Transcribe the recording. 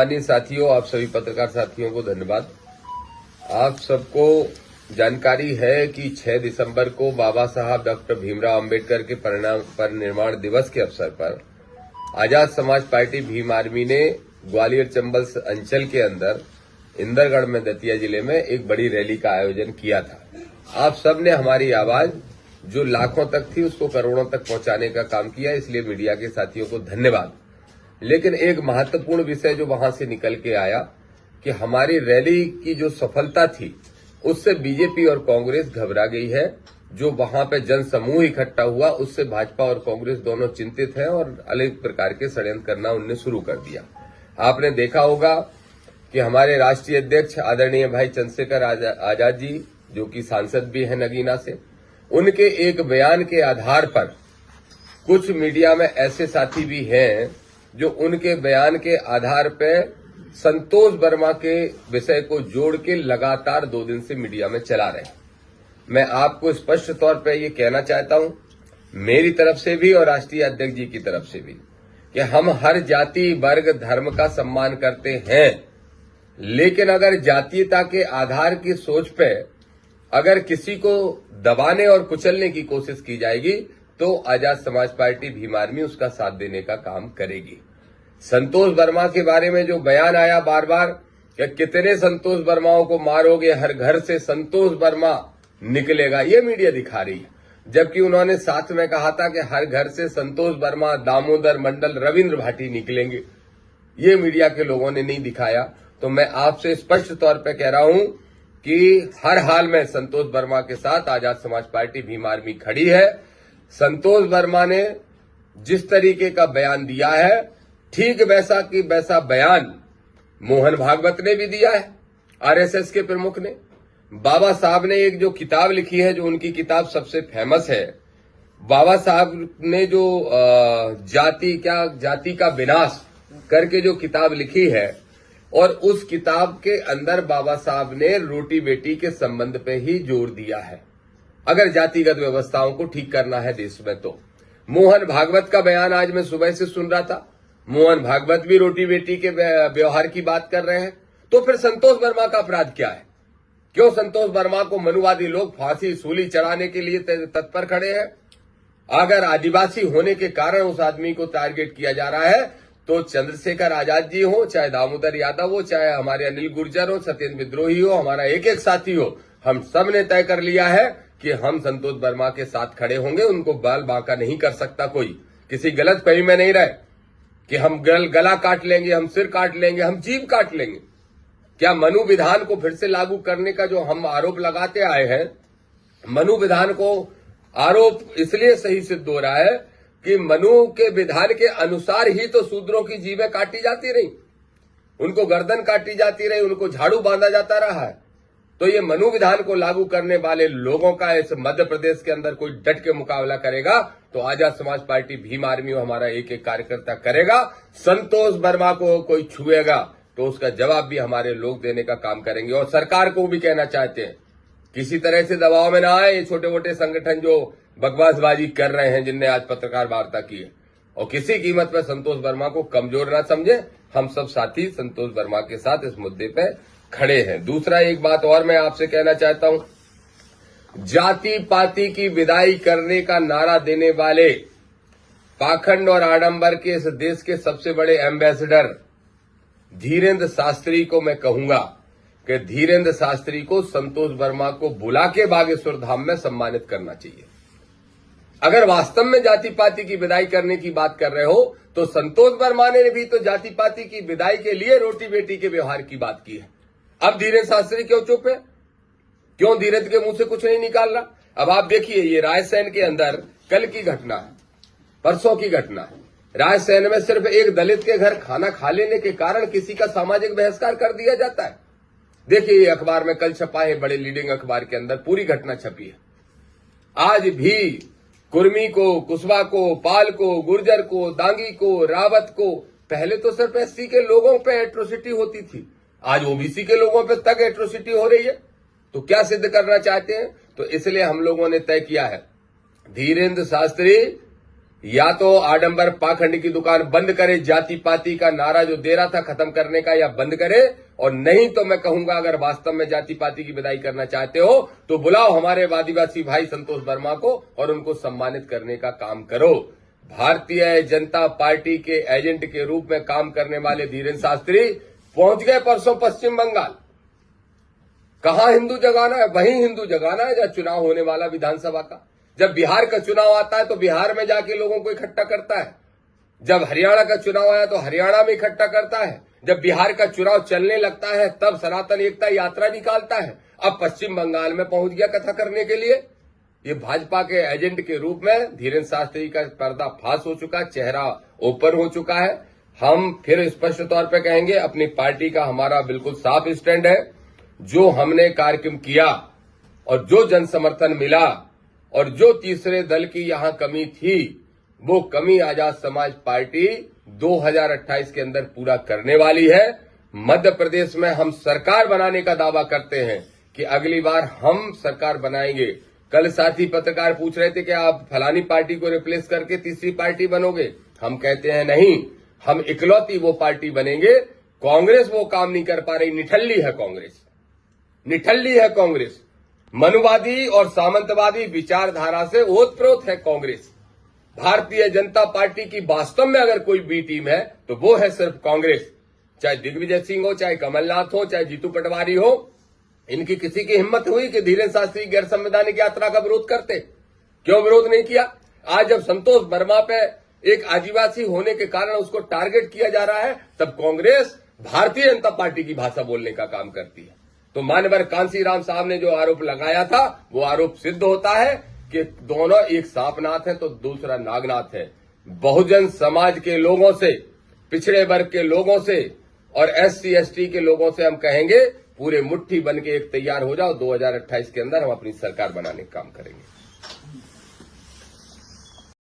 माननीय साथियों, आप सभी पत्रकार साथियों को धन्यवाद। आप सबको जानकारी है कि 6 दिसंबर को बाबा साहब डॉक्टर भीमराव अंबेडकर के परिनिर्वाण दिवस के अवसर पर आजाद समाज पार्टी भीम आर्मी ने ग्वालियर चंबल अंचल के अंदर इंदरगढ़ में दतिया जिले में एक बड़ी रैली का आयोजन किया था। आप सब ने हमारी आवाज जो लाखों तक थी उसको करोड़ों तक पहुंचाने का काम किया, इसलिए मीडिया के साथियों को धन्यवाद। लेकिन एक महत्वपूर्ण विषय जो वहां से निकल के आया कि हमारी रैली की जो सफलता थी उससे बीजेपी और कांग्रेस घबरा गई है। जो वहां पे जनसमूह इकट्ठा हुआ उससे भाजपा और कांग्रेस दोनों चिंतित हैं और अलग प्रकार के षड्यंत्र करना उनने शुरू कर दिया। आपने देखा होगा कि हमारे राष्ट्रीय अध्यक्ष आदरणीय भाई चंद्रशेखर आजाद जी, जो कि सांसद भी हैं नगीना से, उनके एक बयान के आधार पर कुछ मीडिया में ऐसे साथी भी हैं जो उनके बयान के आधार पर संतोष वर्मा के विषय को जोड़ के लगातार 2 दिन से मीडिया में चला रहे हैं। मैं आपको स्पष्ट तौर पर यह कहना चाहता हूं, मेरी तरफ से भी और राष्ट्रीय अध्यक्ष जी की तरफ से भी, कि हम हर जाति वर्ग धर्म का सम्मान करते हैं, लेकिन अगर जातीयता के आधार की सोच पे अगर किसी को दबाने और कुचलने की कोशिश की जाएगी तो आजाद समाज पार्टी भीम आर्मी उसका साथ देने का काम करेगी। संतोष वर्मा के बारे में जो बयान आया बार बार कि कितने संतोष वर्माओं को मारोगे, हर घर से संतोष वर्मा निकलेगा, ये मीडिया दिखा रही है। जबकि उन्होंने साथ में कहा था कि हर घर से संतोष वर्मा, दामोदर मंडल, रविंद्र भाटी निकलेंगे। ये मीडिया के लोगों ने नहीं दिखाया। तो मैं आपसे स्पष्ट तौर पर कह रहा हूं कि हर हाल में संतोष वर्मा के साथ आजाद समाज पार्टी भीम आर्मी खड़ी है। संतोष वर्मा ने जिस तरीके का बयान दिया है, ठीक वैसा की वैसा बयान मोहन भागवत ने भी दिया है, आरएसएस के प्रमुख ने। बाबा साहब ने एक जो किताब लिखी है, जो उनकी किताब सबसे फेमस है, बाबा साहब ने जो जाति का विनाश करके जो किताब लिखी है, और उस किताब के अंदर बाबा साहब ने रोटी बेटी के संबंध पे ही जोर दिया है। अगर जातिगत व्यवस्थाओं को ठीक करना है देश में तो मोहन भागवत का बयान आज मैं सुबह से सुन रहा था, मोहन भागवत भी रोटी बेटी के व्यवहार की बात कर रहे हैं। तो फिर संतोष वर्मा का अपराध क्या है? क्यों संतोष वर्मा को मनुवादी लोग फांसी सूली चढ़ाने के लिए तत्पर खड़े हैं? अगर आदिवासी होने के कारण उस आदमी को टारगेट किया जा रहा है तो चंद्रशेखर आजाद जी हो, चाहे दामोदर यादव हो, चाहे हमारे अनिल गुर्जर हो, सत्येंद्र विद्रोही हो, हमारा एक एक साथी हो, हम सब ने तय कर लिया है कि हम संतोष वर्मा के साथ खड़े होंगे। उनको बाल बांका नहीं कर सकता कोई। किसी गलत फहमी में नहीं रहे कि हम गला काट लेंगे, हम सिर काट लेंगे, हम जीभ काट लेंगे। क्या मनु विधान को फिर से लागू करने का जो हम आरोप लगाते आए हैं, मनु विधान को आरोप इसलिए सही सिद्ध हो रहा है कि मनु के विधान के अनुसार ही तो शूद्रों की जीभें काटी जाती रही, उनको गर्दन काटी जाती रही, उनको झाड़ू बांधा जाता रहा है। तो ये मनु विधान को लागू करने वाले लोगों का इस मध्य प्रदेश के अंदर कोई डट के मुकाबला करेगा तो आजाद समाज पार्टी भीम आर्मी हमारा एक एक कार्यकर्ता करेगा। संतोष वर्मा को कोई छुएगा तो उसका जवाब भी हमारे लोग देने का काम करेंगे। और सरकार को भी कहना चाहते हैं, किसी तरह से दबाव में ना आए ये छोटे मोटे संगठन जो बकवासबाजी कर रहे हैं, जिनने आज पत्रकार वार्ता की है, और किसी कीमत पर संतोष वर्मा को कमजोर ना समझे। हम सब साथी संतोष वर्मा के साथ इस मुद्दे पे खड़े हैं। दूसरा एक बात और मैं आपसे कहना चाहता हूं, जाति पाति की विदाई करने का नारा देने वाले पाखंड और आडंबर के इस देश के सबसे बड़े एम्बेसडर धीरेन्द्र शास्त्री को मैं कहूंगा कि धीरेन्द्र शास्त्री को संतोष वर्मा को बुला के बागेश्वर धाम में सम्मानित करना चाहिए। अगर वास्तव में जाति पाति की विदाई करने की बात कर रहे हो तो संतोष वर्मा ने भी तो जाति पाति की विदाई के लिए रोटी बेटी के व्यवहार की बात की है। अब धीरेन्द्र शास्त्री क्यों चुप है? क्यों धीरेन्द्र के मुंह से कुछ नहीं निकाल रहा? अब आप देखिए, ये रायसेन के अंदर कल की घटना है, परसों की घटना है। रायसेन में सिर्फ एक दलित के घर खाना खा लेने के कारण किसी का सामाजिक बहिष्कार कर दिया जाता है। देखिए, ये अखबार में कल छपा है, बड़े लीडिंग अखबार के अंदर पूरी घटना छपी है। आज भी कुर्मी को, कुशवा को, पाल को, गुर्जर को, दांगी को, रावत को, पहले तो सिर्फ एससी के लोगों पे एट्रोसिटी होती थी, आज ओबीसी के लोगों पे तक एट्रोसिटी हो रही है। तो क्या सिद्ध करना चाहते हैं? तो इसलिए हम लोगों ने तय किया है, धीरेन्द्र शास्त्री या तो आडंबर पाखंड की दुकान बंद करे, जाति पाति का नारा जो दे रहा था खत्म करने का, या बंद करे, और नहीं तो मैं कहूंगा अगर वास्तव में जाति पाति की विदाई करना चाहते हो तो बुलाओ हमारे आदिवासी भाई संतोष वर्मा को और उनको सम्मानित करने का काम करो। भारतीय जनता पार्टी के एजेंट के रूप में काम करने वाले धीरेन्द्र शास्त्री पहुंच गए परसों पश्चिम बंगाल। कहां हिंदू जगाना है? वहीं हिंदू जगाना है जहां चुनाव होने वाला विधानसभा का। जब बिहार का चुनाव आता है तो बिहार में जाके लोगों को इकट्ठा करता है, जब हरियाणा का चुनाव आया तो हरियाणा में इकट्ठा करता है, जब बिहार का चुनाव चलने लगता है तब सनातन एकता यात्रा निकालता है। अब पश्चिम बंगाल में पहुंच गया कथा करने के लिए। ये भाजपा के एजेंट के रूप में धीरेन्द्र शास्त्री का पर्दाफाश हो चुका, चेहरा ओपन हो चुका है। हम फिर स्पष्ट तौर पर कहेंगे, अपनी पार्टी का हमारा बिल्कुल साफ स्टैंड है। जो हमने कार्यक्रम किया और जो जन समर्थन मिला और जो तीसरे दल की यहां कमी थी, वो कमी आजाद समाज पार्टी 2028 के अंदर पूरा करने वाली है। मध्य प्रदेश में हम सरकार बनाने का दावा करते हैं कि अगली बार हम सरकार बनाएंगे। कल साथी पत्रकार पूछ रहे थे कि आप फलानी पार्टी को रिप्लेस करके तीसरी पार्टी बनोगे। हम कहते हैं नहीं, हम इकलौती वो पार्टी बनेंगे। कांग्रेस वो काम नहीं कर पा रही, निठल्ली है कांग्रेस, निठल्ली है कांग्रेस। मनुवादी और सामंतवादी विचारधारा से ओतप्रोत है कांग्रेस। भारतीय जनता पार्टी की वास्तव में अगर कोई बी टीम है तो वो है सिर्फ कांग्रेस। चाहे दिग्विजय सिंह हो, चाहे कमलनाथ हो, चाहे जीतू पटवारी हो, इनकी किसी की हिम्मत हुई कि धीरेन्द्र शास्त्री गैर संवैधानिक यात्रा का विरोध करते? क्यों विरोध नहीं किया? आज जब संतोष वर्मा पे एक आदिवासी होने के कारण उसको टारगेट किया जा रहा है, तब कांग्रेस भारतीय जनता पार्टी की भाषा बोलने का काम करती है। तो मानवर कांसीराम साहब ने जो आरोप लगाया था वो आरोप सिद्ध होता है कि दोनों, एक सांपनाथ है तो दूसरा नागनाथ है। बहुजन समाज के लोगों से, पिछड़े वर्ग के लोगों से और SC ST के लोगों से हम कहेंगे पूरे मुट्ठी बन के एक तैयार हो जाओ। 2028 के अंदर हम अपनी सरकार बनाने का काम करेंगे।